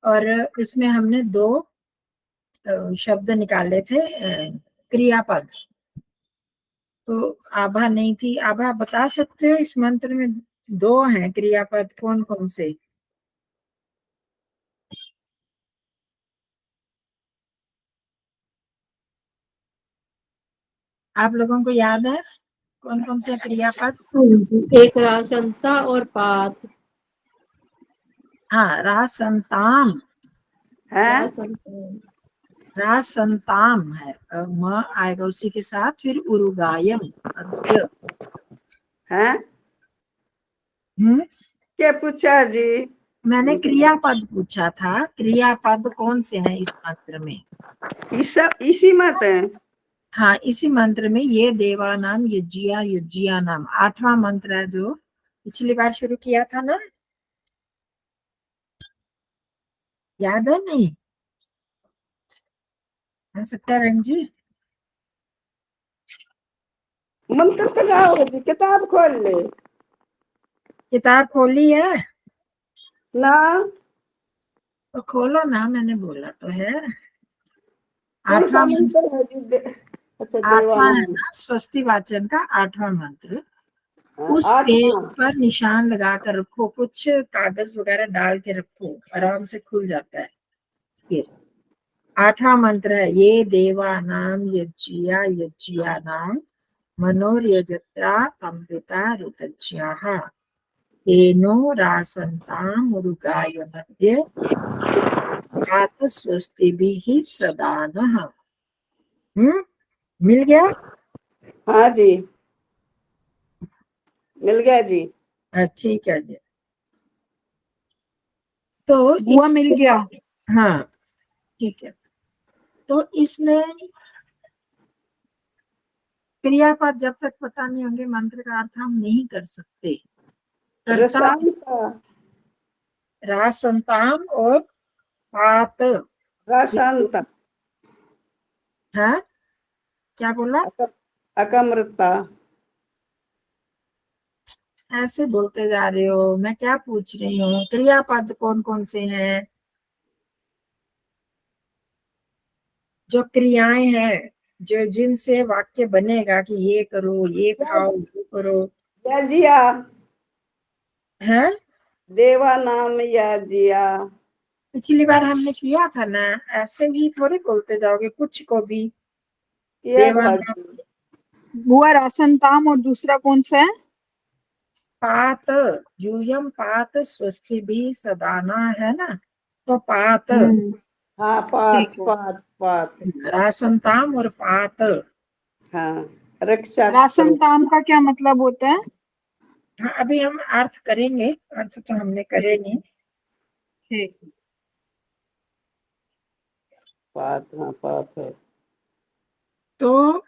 और इसमें हमने दो शब्द निकाले थे क्रियापद। तो आभा नहीं थी। आभा बता सकते हो इस मंत्र में दो हैं क्रियापद, कौन कौन से? आप लोगों को याद है कौन कौन से क्रियापद? एक रासंता और पात। हाँ, रासंताम है रासंताम है, म आएगा उसी के साथ, फिर उरुगायम अद्य। हैं हम्म क्या पूछा जी? मैंने क्रियापद पूछा था, क्रियापद कौन से हैं इस मंत्र में? इसी मत है। हाँ, इसी मंत्र में ये देवानाम यज्जिया यज्जिया नाम 8वां मंत्र है जो पिछली बार शुरू किया था ना, याद है नहीं? सत्यारायण जी मंत्र कराओ जी, किताब खोल ले किताब खोली है ना। तो खोलो ना, मैंने बोला तो है। कौन सा 8वां मंत्र है जी? अच्छा, 8वां है देवानंद। ना, स्वस्ति वाचन का 8वां मंत्र। उस पेज 8वां। पर निशान लगा कर रखो, कुछ कागज वगैरह डाल के रखो, आराम से खुल जाता है। फिर 8वां मंत्र है ये देवानाम यज्जिया यज्जिया नाम मनोर्यजत्रा अमृता ऋतज्ञाः तेनो रासन्ताम उरुगाय मध्ये आत स्वस्तिभिः सदा नः। मिल गया? हाँ जी, मिल गया जी। ठीक है जी। तो बुआ मिल गया। हाँ ठीक है। तो इसमें क्रियापद जब तक पता नहीं होंगे मंत्र का अर्थ हम नहीं कर सकते। कर्ता रसांता। रासंताम और पात रसांता। है। क्या बोला? अकमृता। ऐसे बोलते जा रहे हो, मैं क्या पूछ रही हूँ क्रियापद कौन कौन से हैं? जो क्रियाएं हैं, जो जिनसे वाक्य बनेगा कि ये करो, ये खाओ, वो करो, यजिया। है। देवा नाम यजिया। पिछली बार हमने किया था ना, ऐसे ही थोड़ी बोलते जाओगे कुछ को भी। किया था देवानाम जी। बुआ रासनताम और दूसरा कौन सा है? पात, यूयम पात स्वस्ति भी सदाना है ना, तो पात। हाँ, पात ठीक है। पात पात। रासनताम और पात। हाँ, रक्षा करो। रासनताम का क्या मतलब होता है? हाँ, अभी हम अर्थ करेंगे, अर्थ तो हमने करे नहीं। ठीक। पात, हाँ पात है। तो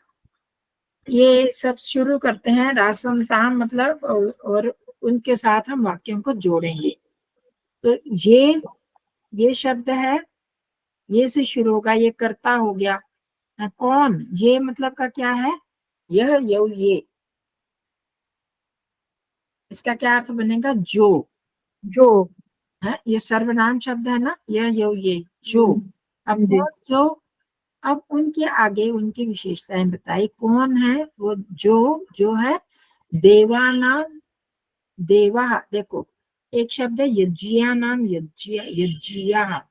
ये सब शुरू करते हैं रासनताम मतलब, और उनके साथ हम वाक्यों को जोड़ेंगे। तो ये शब्द है, ये से शुरू होगा, ये कर्ता हो गया। कौन, ये मतलब का क्या है? यह यौ ये, इसका क्या अर्थ बनेगा? जो जो। है, ये सर्वनाम शब्द है ना, यह यौ ये जो। अब जी। कौन जो? अब उनके आगे उनकी विशेषताएं बताई। कौन है वो? जो है देवानाम। देवा, देखो एक शब्द है यज्जिया नाम, यज्जिया यज्जिया।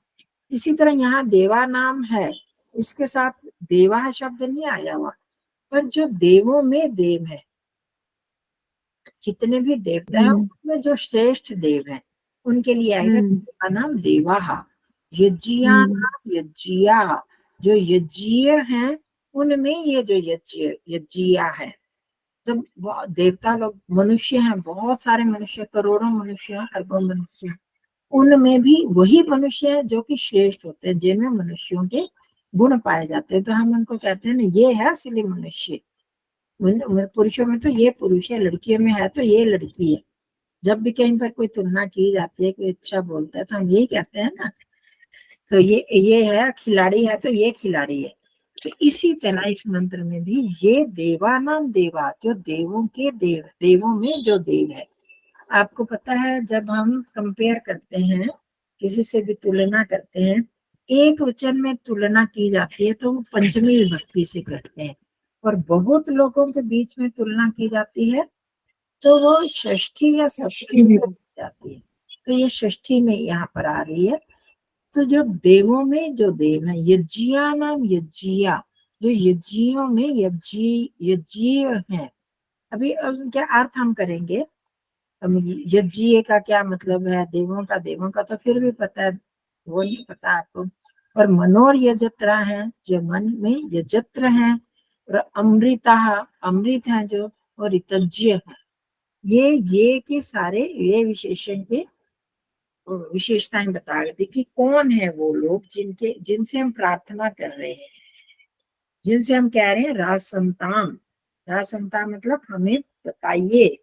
इसी तरह यहाँ देवा नाम है, इसके साथ देवा शब्द नहीं आया हुआ, पर जो देवों में देव है, जितने भी देवता हैं उनमें जो श्रेष्ठ देव हैं उनके लिए आएगा देवा नाम देवाहा। यज्जिया नाम यज्जिया, जो यज्जीय हैं उनमें ये जो यज्जिया है। तो देवता लोग, मनुष्य हैं, बहुत सारे मनुष्य, करोड़ों मनुष्य, अरबों मनुष्य, उनमें भी वही मनुष्य है जो कि श्रेष्ठ होते हैं, जिनमें मनुष्यों के गुण पाए जाते हैं। तो हम उनको कहते हैं ना, ये है असली मनुष्य। पुरुषों में तो ये पुरुष है, लड़कियों में है तो ये लड़की है। जब भी कहीं पर कोई तुलना की जाती है, कोई अच्छा बोलता है, तो हम यही कहते हैं ना, तो ये है खिलाड़ी है तो ये खिलाड़ी है। तो इसी तरह इस मंत्र में भी ये देवा नाम देवा, जो देवों के देव, देवों में जो देव है। आपको पता है जब हम कंपेयर करते हैं किसी से भी तुलना करते हैं, एक वचन में तुलना की जाती है तो वो पंचमी विभक्ति से करते हैं, और बहुत लोगों के बीच में तुलना की जाती है तो वो षष्ठी या सप्तमी में की जाती है। तो ये षष्ठी में यहाँ पर आ रही है। तो जो देवों में जो देव है, यज्ञिया नाम यज्ञिया, जो यज्ञियों में यज्ञीय है। अभी क्या अर्थ हम करेंगे, यज्ञीय का क्या मतलब है, देवों का तो फिर भी पता है, वो नहीं पता आपको। और मनोर यजत्रा है, जो मन में यजत्र है, और अमृता अमृत है जो, और ऋतज्य है। ये के सारे ये विशेषण के विशेषताएं बता रहे थे कि कौन है वो लोग जिनसे हम प्रार्थना कर रहे हैं, जिनसे हम कह रहे हैं रासंताम। रासंताम मतलब हमें बताइए,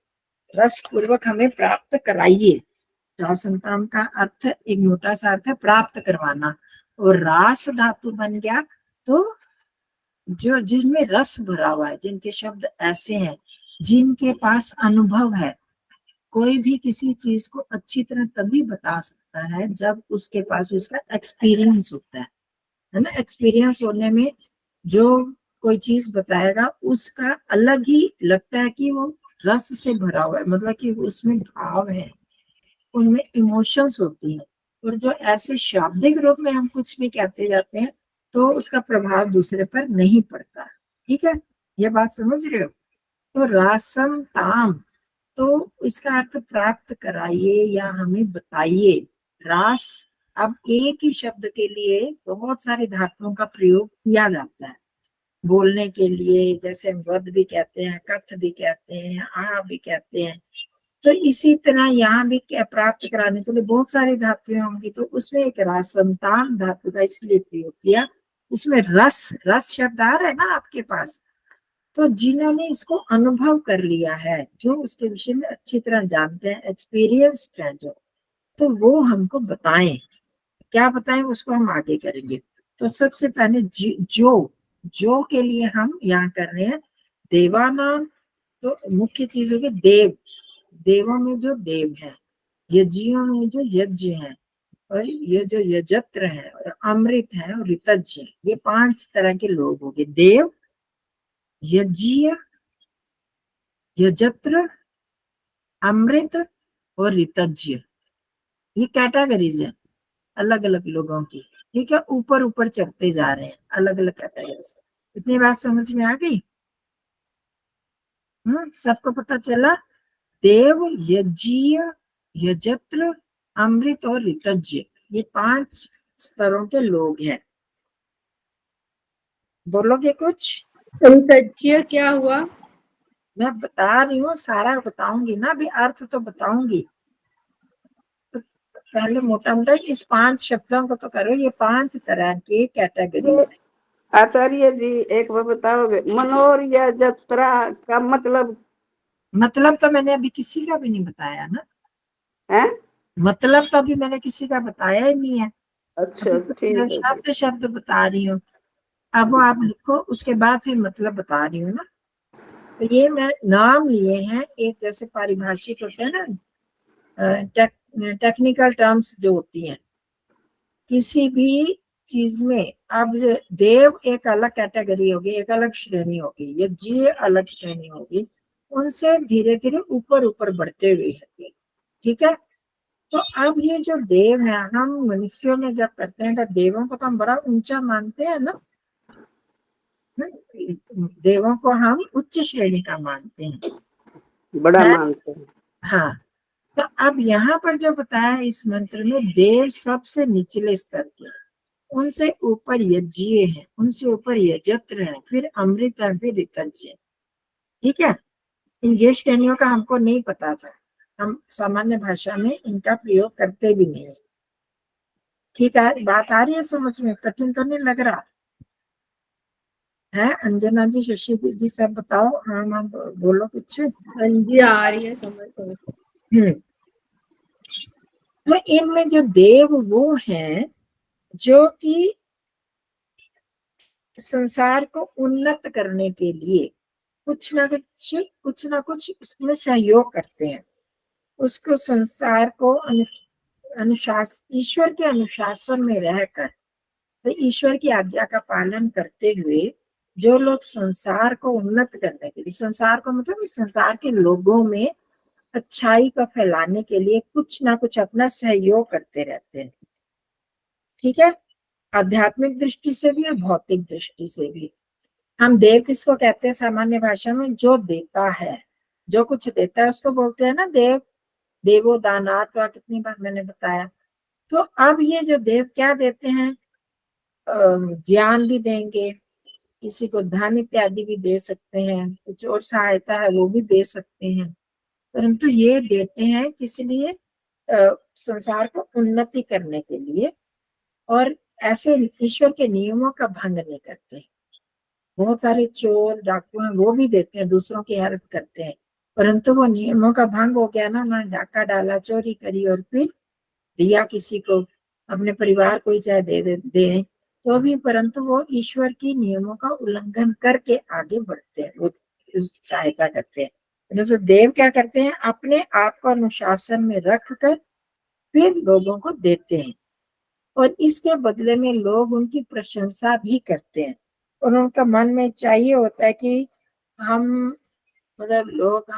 रस पूर्वक हमें प्राप्त कराइए। रासंताम का अर्थ एक मोटा सा अर्थ है प्राप्त करवाना, और रास धातु बन गया तो जो जिसमें रस भरा हुआ है, जिनके शब्द ऐसे हैं जिनके पास अनुभव है। कोई भी किसी चीज को अच्छी तरह तभी बता सकता है जब उसके पास उसका एक्सपीरियंस होता है ना। एक्सपीरियंस होने में जो कोई चीज बताएगा उसका अलग ही लगता है कि वो रस से भरा हुआ है, मतलब कि उसमें भाव है, उनमें इमोशंस होती हैं। और जो ऐसे शाब्दिक रूप में हम कुछ भी कहते जाते हैं तो उसका प्रभाव दूसरे पर नहीं पड़ता। ठीक है, ये बात समझ रहे हो। तो रासम ताम, तो इसका अर्थ प्राप्त कराइए या हमें बताइए। रास, अब एक ही शब्द के लिए बहुत सारे धातुओं का प्रयोग किया जाता है बोलने के लिए, जैसे वद भी कहते हैं, कथ भी कहते हैं, आ भी कहते हैं। तो इसी तरह यहाँ भी प्राप्त कराने के लिए बहुत सारी धातुएं होंगी, तो उसमें एक रासंतान धातु का इसलिए प्रयोग किया। इसमें रस रस शब्द आ रहा है ना आपके पास, तो जिन्होंने इसको अनुभव कर लिया है, जो उसके विषय में अच्छी तरह जानते हैं, एक्सपीरियंस्ड है जो, तो वो हमको बताएं। क्या बताएं उसको हम आगे करेंगे। तो सबसे पहले जो के लिए हम यहाँ कर रहे हैं देवानाम। तो मुख्य चीज होगी देव, देवों में जो देव है, यज्ञियों में जो यज्ञ है, और ये जो यजत्र है, और अमृत है, और ऋतज्ञ है। ये 5 तरह के लोग हो गए, देव, यज्ञीय, यजत्र, अमृत और ऋतज्ञ। ये कैटेगरीज है अलग अलग लोगों की। ठीक है, ऊपर ऊपर चढ़ते जा रहे हैं अलग अलग कैटेगरीज। इतनी बात समझ में आ गई? सबको पता चला। देव, यज्ञीय, यजत्र, अमृत और ऋतज्ञ, ये 5 स्तरों के लोग हैं। बोलोगे कुछ? ऋतज्ञ क्या हुआ? मैं बता रही हूँ, सारा बताऊंगी ना, अभी अर्थ तो बताऊंगी। तो पहले मोटा मोटा इस 5 शब्दों को तो करो। ये 5 तरह के कैटेगरीज है। आचार्य जी एक बार बताओगे, मनोर या जत्रा का मतलब? मतलब तो मैंने अभी किसी का भी नहीं बताया ना, है? मतलब तो अभी मैंने किसी का बताया ही नहीं है। अच्छा, ठीक है। शब्द शब्द बता रही हूँ। अब वो आप लिखो, उसके बाद फिर मतलब बता रही हूँ ना। तो ये मैं नाम लिए हैं, एक जैसे पारिभाषिक होते हैं ना, टेक्निकल टर्म्स जो होती हैं किसी भी चीज में। अब देव एक अलग कैटेगरी होगी, एक अलग श्रेणी होगी, यज्ञ अलग श्रेणी होगी, उनसे धीरे धीरे ऊपर ऊपर बढ़ते हुए है। ठीक है, तो अब ये जो देव है, हम मनुष्यों में जब करते हैं तो देवों को तो हम बड़ा ऊंचा मानते हैं ना, देवों को हम उच्च श्रेणी का मानते हैं, बड़ा है? मानते हैं। हाँ, तो अब यहाँ पर जो बताया है इस मंत्र में, देव सबसे निचले स्तर के, उनसे ऊपर यज्ञ है, उनसे ऊपर यजत्र है, फिर अमृत है, फिर ऋतज्ञ। ठीक है, इन ये श्रेणियों का हमको नहीं पता था, हम सामान्य भाषा में इनका प्रयोग करते भी नहीं। ठीक है, बात आ रही है समझ में? कठिन तो नहीं लग रहा है? अंजना जी, शशि दीदी, सब बताओ। हाँ हाँ, बोलो कुछ। हाँ जी, आ रही है समझ। तो इनमें जो देव वो है जो कि संसार को उन्नत करने के लिए कुछ ना कुछ उसमें सहयोग करते हैं, उसको संसार को ईश्वर के अनुशासन में रहकर, तो ईश्वर की आज्ञा का पालन करते हुए जो लोग संसार को उन्नत करने के लिए, संसार को मतलब इस संसार के लोगों में अच्छाई को फैलाने के लिए कुछ ना कुछ अपना सहयोग करते रहते हैं, ठीक है, आध्यात्मिक दृष्टि से भी और भौतिक दृष्टि से भी। हम देव किसको कहते हैं सामान्य भाषा में? जो देता है, जो कुछ देता है उसको बोलते हैं ना देव। देवो दानात, और कितनी बार मैंने बताया। तो अब ये जो देव क्या देते हैं? ज्ञान भी देंगे, किसी को धन इत्यादि भी दे सकते हैं, कुछ और सहायता है वो भी दे सकते हैं, परंतु ये देते हैं किस लिए? संसार को उन्नति करने के लिए, और ऐसे ईश्वर के नियमों का भंग नहीं करते। बहुत सारे चोर डाकू हैं, वो भी देते हैं, दूसरों की हेल्प करते हैं, परंतु वो नियमों का भंग हो गया ना, उन्होंने डाका डाला, चोरी करी और फिर दिया किसी को, अपने परिवार को ही चाहे दे तो भी, परंतु वो ईश्वर की नियमों का उल्लंघन करके आगे बढ़ते हैं, वो सहायता करते हैं। परंतु देव क्या करते हैं? अपने आप को अनुशासन में रख कर फिर लोगों को देते हैं, और इसके बदले में लोग उनकी प्रशंसा भी करते हैं, और उनका मन में चाहिए होता है कि हम, मतलब लोग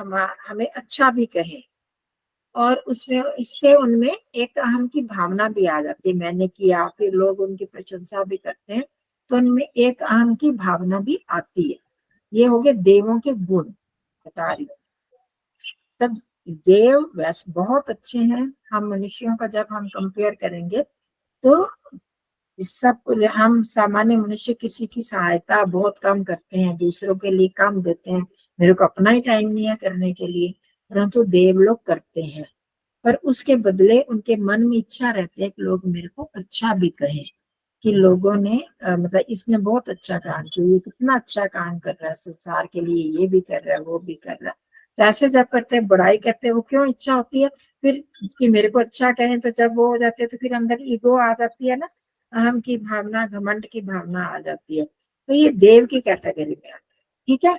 हमें अच्छा भी कहें, और उसमें इससे उनमें एक अहम की भावना भी आ जाती है, मैंने किया, फिर लोग उनकी प्रशंसा भी करते हैं, तो उनमें एक अहम की भावना भी आती है। ये हो गए देवों के गुण बता रही हूँ। तब देव वैसे बहुत अच्छे हैं, हम मनुष्यों का जब हम कंपेयर करेंगे तो इस सब, हम सामान्य मनुष्य किसी की सहायता बहुत कम करते हैं, दूसरों के लिए कम देते हैं, मेरे को अपना ही टाइम नहीं है करने के लिए, परंतु देव लोग करते हैं, पर उसके बदले उनके मन में इच्छा रहती है कि लोग मेरे को अच्छा भी कहें, कि लोगों ने मतलब इसने बहुत अच्छा काम किया, ये कितना अच्छा काम कर रहा है संसार के लिए, ये भी कर रहा है वो भी कर रहा है। तो ऐसे जब करते हैं, बड़ाई करते हैं, वो क्यों इच्छा होती है फिर कि मेरे को अच्छा कहें, तो जब वो हो जाते हैं तो फिर अंदर ईगो आ जाती है ना, अहम की भावना, घमंड की भावना आ जाती है, तो ये देव की कैटेगरी में आता है, ठीक है।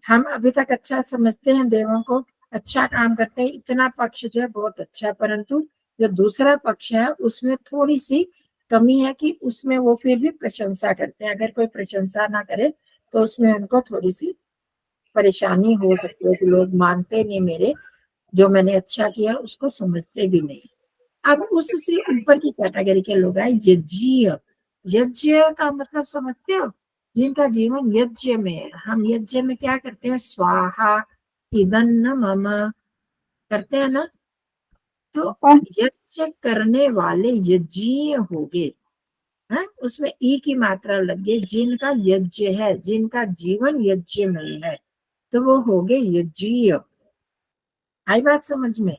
हम अभी तक अच्छा समझते हैं देवों को, अच्छा काम करते हैं, इतना पक्ष जो है बहुत अच्छा है, परंतु जो दूसरा पक्ष है उसमें थोड़ी सी कमी है, कि उसमें वो फिर भी प्रशंसा करते हैं, अगर कोई प्रशंसा ना करे तो उसमें उनको थोड़ी सी परेशानी हो सकती है, कि लोग मानते नहीं मेरे, जो मैंने अच्छा किया उसको समझते भी नहीं। अब उससे ऊपर की कैटेगरी के लोग आए यज्ञ। यज्ञ का मतलब समझते हो? जिनका जीवन यज्ञ में है। हम यज्ञ में क्या करते हैं? स्वाहा इदन्न मम करते हैं ना, तो यज्ञ करने वाले यज्ञीय हो गए, है उसमें ई की मात्रा लग गई, जिनका यज्ञ है, जिनका जीवन यज्ञ में है, तो वो हो गए यज्ञीय। आई बात समझ में?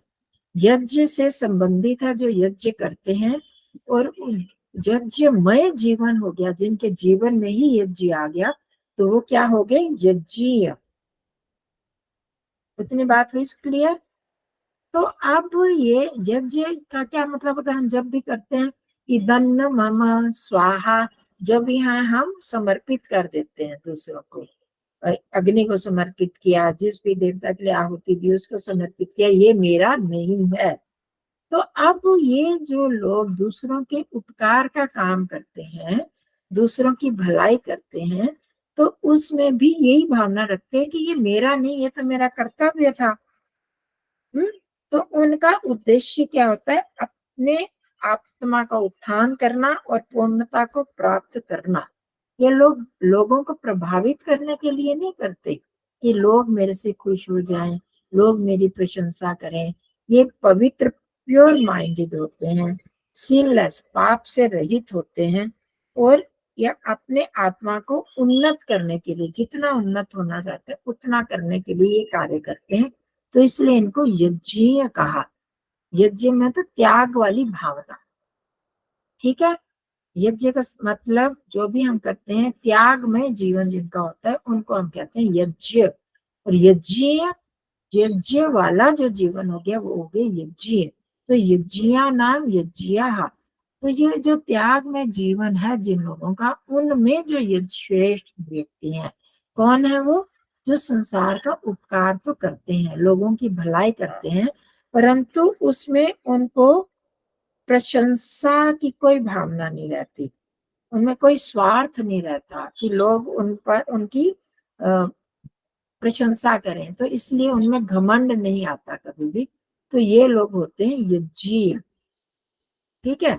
यज्ञ से संबंधित है जो यज्ञ करते हैं, और यज्ञमय जीवन हो गया, जिनके जीवन में ही यज्ञ आ गया, तो वो क्या हो गए? यज्ञीय। इतनी बात हुई क्लियर? तो अब ये यज्ञ का क्या मतलब होता है? हम जब भी करते हैं इदन्न मम स्वाहा, जब भी यहाँ हम समर्पित कर देते हैं दूसरों को, अग्नि को समर्पित किया, जिस भी देवता के लिए आहुति दी उसको समर्पित किया, ये मेरा नहीं है। तो अब ये जो लोग दूसरों के उपकार का काम करते हैं, दूसरों की भलाई करते हैं, तो उसमें भी यही भावना रखते हैं कि ये मेरा नहीं, ये तो मेरा कर्तव्य था। तो उनका उद्देश्य क्या होता है? अपने आत्मा का उत्थान करना और पूर्णता को प्राप्त करना। ये लोग लोगों को प्रभावित करने के लिए नहीं करते कि लोग मेरे से खुश हो जाएं, लोग मेरी प्रशंसा करें। ये पवित्र प्योर माइंडेड होते हैं, सीनलेस, पाप से रहित होते हैं, और यह अपने आत्मा को उन्नत करने के लिए, जितना उन्नत होना चाहते हैं उतना करने के लिए ये कार्य करते हैं। तो इसलिए इनको यज्ञीय कहा। यज्ञ में तो त्याग वाली भावना, ठीक है। यज्ञ का मतलब जो भी हम करते हैं, त्याग में जीवन जिनका होता है उनको हम कहते हैं यज्ञ। और यज्ञीय, यज्ञ वाला जो जीवन हो गया वो हो गया यज्ञीय। तो यज्ञिया नाम यज्ञिया। तो ये जो त्याग में जीवन है जिन लोगों का, उनमें जो यज्ञ श्रेष्ठ व्यक्ति हैं, कौन है वो? जो संसार का उपकार तो करते हैं, लोगों की भलाई करते हैं, परंतु उसमें उनको प्रशंसा की कोई भावना नहीं रहती, उनमें कोई स्वार्थ नहीं रहता कि लोग उन पर उनकी प्रशंसा करें, तो इसलिए उनमें घमंड नहीं आता कभी भी। तो ये लोग होते हैं यज्ञीय। ठीक है।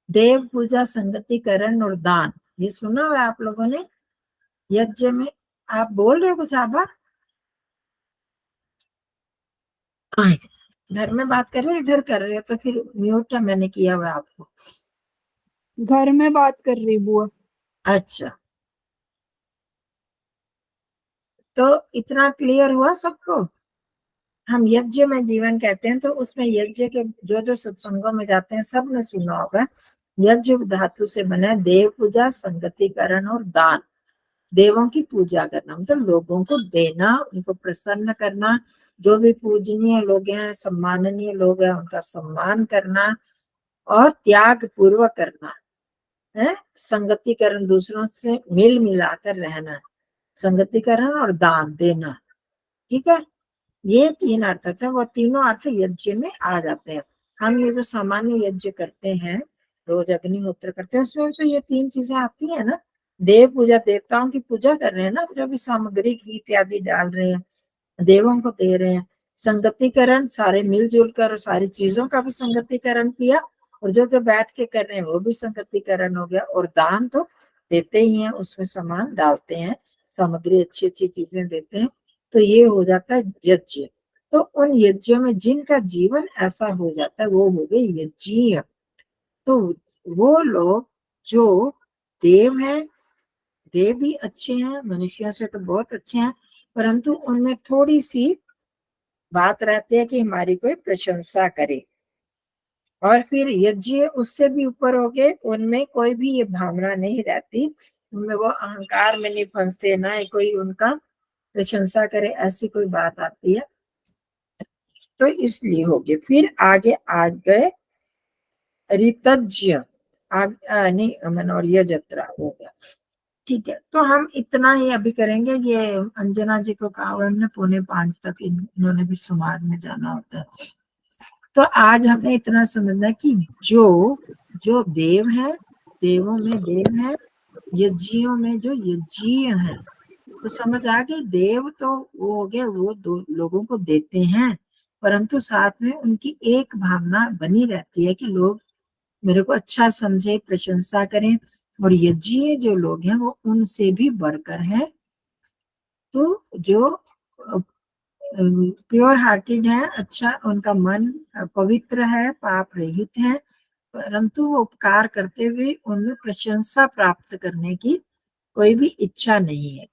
देव पूजा, संगतिकरण और दान, ये सुना हुआ आप लोगों ने यज्ञ में। आप बोल रहे हो कुछ आभा? घर में बात कर रहे हो, इधर कर रहे हो, तो फिर म्यूट मैंने किया हुआ आपको। घर में बात कर रही बुआ। अच्छा, तो इतना क्लियर हुआ सबको? हम यज्ञ में जीवन कहते हैं, तो उसमें यज्ञ के जो जो सत्संगों में जाते हैं सब ने सुना होगा, यज्ञ धातु से बना है देव पूजा, संगतिकरण और दान। देवों की पूजा करना मतलब लोगों को देना, उनको प्रसन्न करना, जो भी पूजनीय लोग हैं, सम्माननीय लोग हैं, उनका सम्मान करना और त्याग पूर्वक करना है। संगतिकरण, दूसरों से मिल मिलाकर रहना, संगतिकरण और दान देना। ठीक है। ये 3 अर्थ थे, वो तीनों अर्थ यज्ञ में आ जाते हैं। हम ये जो सामान्य यज्ञ करते हैं, रोज अग्निहोत्र करते हैं, उसमें तो ये 3 चीजें आती है ना। देव पूजा, देवताओं की पूजा कर रहे हैं ना, जो भी सामग्री घी इत्यादि डाल रहे हैं, देवों को दे रहे हैं। संगतिकरण, सारे मिलजुल कर सारी चीजों का भी संगतिकरण किया, और जो जो बैठ के कर रहे हैं वो भी संगतिकरण हो गया। और दान तो देते ही हैं, उसमें सामान डालते हैं, सामग्री, अच्छी अच्छी चीजें देते हैं, तो ये हो जाता है यज्ञ। तो उन यज्ञों में जिनका जीवन ऐसा हो जाता है वो हो गए यज्ञीय। तो वो लोग जो देव हैं, देव भी अच्छे हैं, मनुष्यों से तो बहुत अच्छे हैं, परंतु उनमें थोड़ी सी बात रहती है कि हमारी कोई प्रशंसा करे। और फिर यज्ञ उससे भी ऊपर हो गए, उनमें कोई भी ये भावना नहीं रहती, उनमें वो अहंकार में नहीं फंसते, ना ही कोई उनका प्रशंसा करे, ऐसी कोई बात आती है। तो इसलिए हो गए। फिर आगे आ गए ऋतज्ञ, नहीं मनोरिय जत्रा हो गया। ठीक है, तो हम इतना ही अभी करेंगे। ये अंजना जी को कहा हुआ हमने 4:45 तक, इन्होंने भी समाज में जाना होता है। तो आज हमने इतना समझना कि जो जो देव है, देवों में देव है, यज्ञियों में जो यज्ञीय है, तो समझ आ गई। देव तो वो हो गया, वो दो लोगों को देते हैं, परंतु साथ में उनकी एक भावना बनी रहती है कि लोग मेरे को अच्छा समझे, प्रशंसा करें। और यज्ञीय जो लोग हैं वो उनसे भी बढ़कर हैं। तो जो प्योर हार्टेड है, अच्छा उनका मन पवित्र है, पाप रहित है, परंतु वो उपकार करते हुए उनमें प्रशंसा प्राप्त करने की कोई भी इच्छा नहीं है।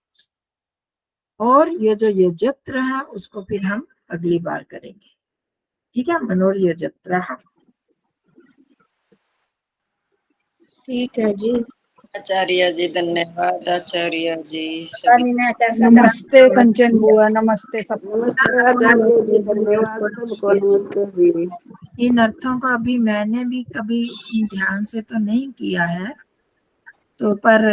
और ये जो यजत्र है उसको फिर हम अगली बार करेंगे। ठीक है, मनोर्यजत्र। ठीक है जी। आचार्य जी धन्यवाद। आचार्य जी पता सभी नहीं मैं कैसा नमस्ते कंचन बुआ, नमस्ते सबको। नमस्ते आचार्य जी, धन्यवाद सबको, नमस्ते जी। इन अर्थों को अभी मैंने भी कभी ध्यान से तो नहीं किया है, तो पर